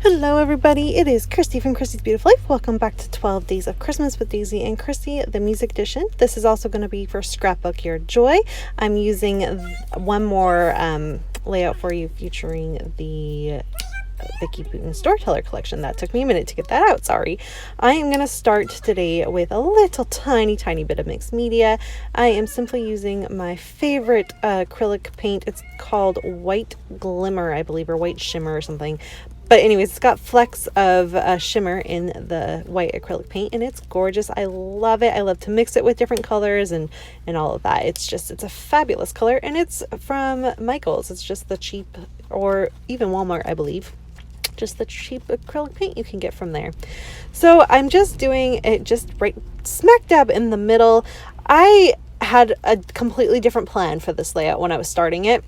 Hello everybody, it is Christy from Christy's Beautiful Life. Welcome back to 12 Days of Christmas with Daisie and Christy, the music edition. This is also going to be for Scrapbook Your Joy. I'm using one more layout for you featuring the Vicky Putin Storyteller collection. That took me a minute to get that out, sorry. I am going to start today with a little tiny bit of mixed media. I am simply using my favorite acrylic paint. It's called White Glimmer, I believe, or White Shimmer or something. But anyways, it's got flecks of shimmer in the white acrylic paint, and it's gorgeous. I love it. I love to mix it with different colors and all of that. It's a fabulous color, and it's from Michael's. It's just the cheap, or even Walmart, I believe. Just the cheap acrylic paint you can get from there. So I'm just doing it just right smack dab in the middle. I had a completely different plan for this layout when I was starting it,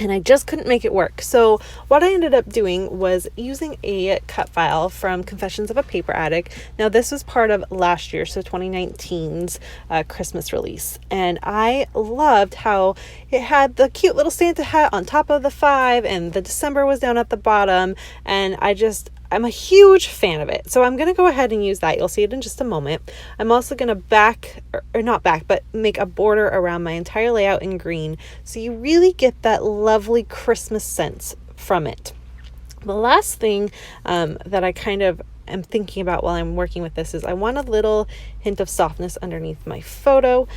and I just couldn't make it work. So what I ended up doing was using a cut file from Confessions of a Paper Addict. Now this was part of last year, so 2019's Christmas release. And I loved how it had the cute little Santa hat on top of the 5 and the December was down at the bottom. And I'm a huge fan of it. So I'm going to go ahead and use that. You'll see it in just a moment. I'm also going to make a border around my entire layout in green. So you really get that lovely Christmas sense from it. The last thing that I kind of am thinking about while I'm working with this is I want a little hint of softness underneath my photo.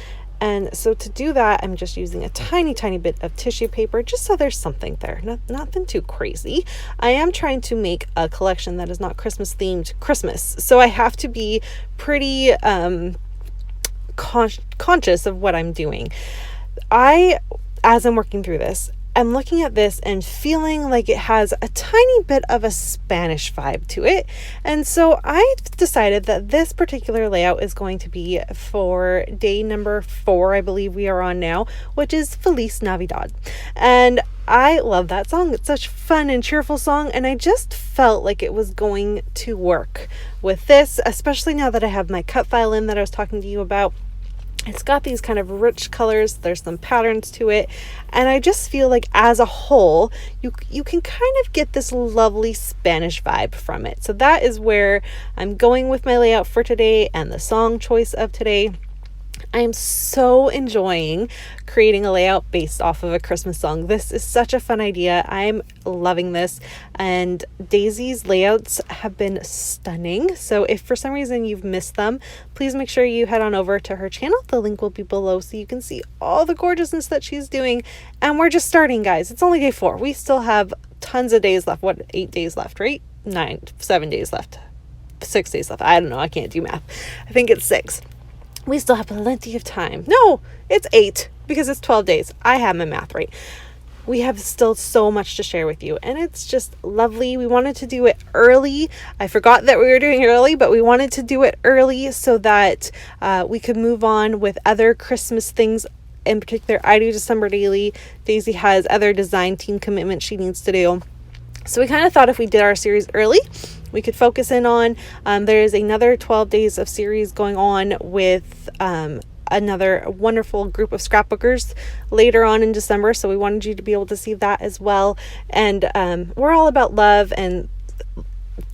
And so to do that, I'm just using a tiny bit of tissue paper, just so there's something there, nothing too crazy. I am trying to make a collection that is not Christmas themed Christmas. So I have to be pretty conscious of what I'm doing. As I'm working through this, I'm looking at this and feeling like it has a tiny bit of a Spanish vibe to it. And so I decided that this particular layout is going to be for day number 4, I believe we are on now, which is Feliz Navidad. And I love that song. It's such a fun and cheerful song, and I just felt like it was going to work with this, especially now that I have my cut file in that I was talking to you about. It's got these kind of rich colors. There's some patterns to it. And I just feel like as a whole, you can kind of get this lovely Spanish vibe from it. So that is where I'm going with my layout for today and the song choice of today. I am so enjoying creating a layout based off of a Christmas song. This is such a fun idea. I'm loving this, and Daisie's layouts have been stunning. So if for some reason you've missed them, please make sure you head on over to her channel. The link will be below so you can see all the gorgeousness that she's doing. And we're just starting, guys. It's only day 4. We still have tons of days left. 8 days left, right? 7 days left. 6 days left. I don't know. I can't do math. I think it's 6. We still have plenty of time. No, it's 8 because it's 12 days. I have my math right. We have still so much to share with you, and it's just lovely. We wanted to do it early. I forgot that we were doing it early, but we wanted to do it early so that we could move on with other Christmas things. In particular, I do December daily. Daisie has other design team commitments she needs to do. So we kind of thought if we did our series early, we could focus in on, there is another 12 days of series going on with another wonderful group of scrapbookers later on in December. So we wanted you to be able to see that as well. And we're all about love and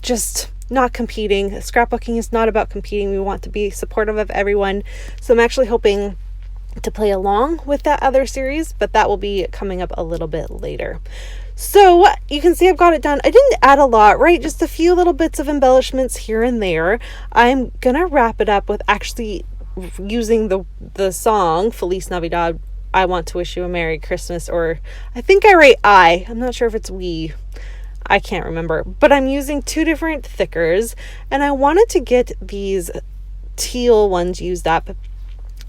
just not competing. Scrapbooking is not about competing. We want to be supportive of everyone. So I'm actually hoping to play along with that other series, but that will be coming up a little bit later. So you can see I've got it done. I didn't add a lot, right? Just a few little bits of embellishments here and there. I'm gonna wrap it up with actually using the song Feliz Navidad, I Want to Wish You a Merry Christmas, or I think I write I'm not sure if it's we. I can't remember, but I'm using 2 different thickers, and I wanted to get these teal ones used up.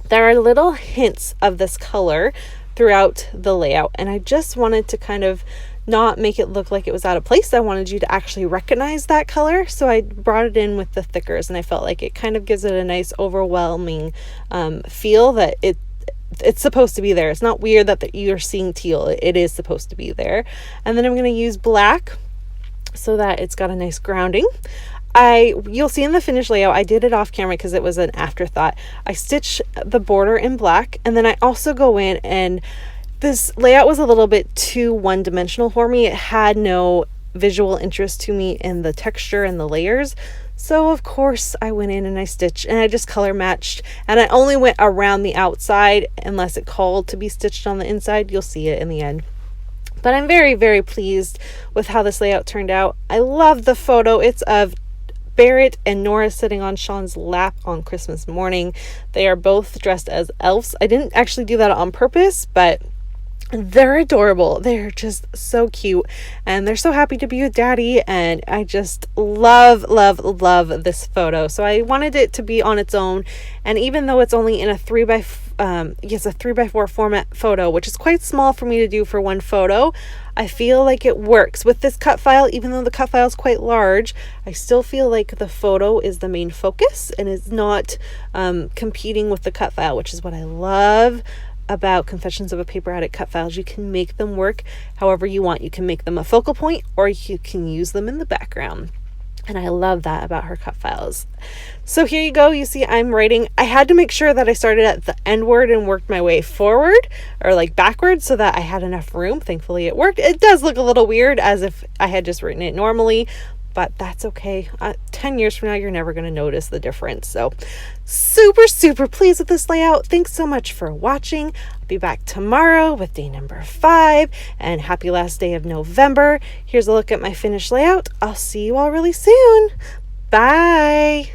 There are little hints of this color throughout the layout, and I just wanted to kind of not make it look like it was out of place. I wanted you to actually recognize that color, so I brought it in with the thickers, and I felt like it kind of gives it a nice overwhelming feel that it's supposed to be there. It's not weird that you're seeing teal. It is supposed to be there. And then I'm going to use black so that it's got a nice grounding. You'll see in the finished layout, I did it off camera because it was an afterthought. I stitch the border in black, and then I also go in, and this layout was a little bit too one-dimensional for me. It had no visual interest to me in the texture and the layers. So of course I went in and I stitched, and I just color matched, and I only went around the outside unless it called to be stitched on the inside. You'll see it in the end. But I'm very, very pleased with how this layout turned out. I love the photo. It's of Barrett and Nora sitting on Sean's lap on Christmas morning. They are both dressed as elves. I didn't actually do that on purpose, but they're adorable. They're just so cute, and they're so happy to be with Daddy, and I just love this photo. So I wanted it to be on its own, and even though it's only in a 3x4 format photo, which is quite small for me to do for one photo, I feel like it works with this cut file. Even though the cut file is quite large, I still feel like the photo is the main focus and is not competing with the cut file, which is what I love about Confessions of a Paper Addict cut files. You can make them work however you want. You can make them a focal point, or you can use them in the background. And I love that about her cut files. So here you go. You see I'm writing. I had to make sure that I started at the end word and worked my way forward, or like backwards, so that I had enough room. Thankfully it worked. It does look a little weird as if I had just written it normally, but that's okay. 10 years from now, you're never going to notice the difference. So super pleased with this layout. Thanks so much for watching. I'll be back tomorrow with day number 5, and happy last day of November. Here's a look at my finished layout. I'll see you all really soon. Bye.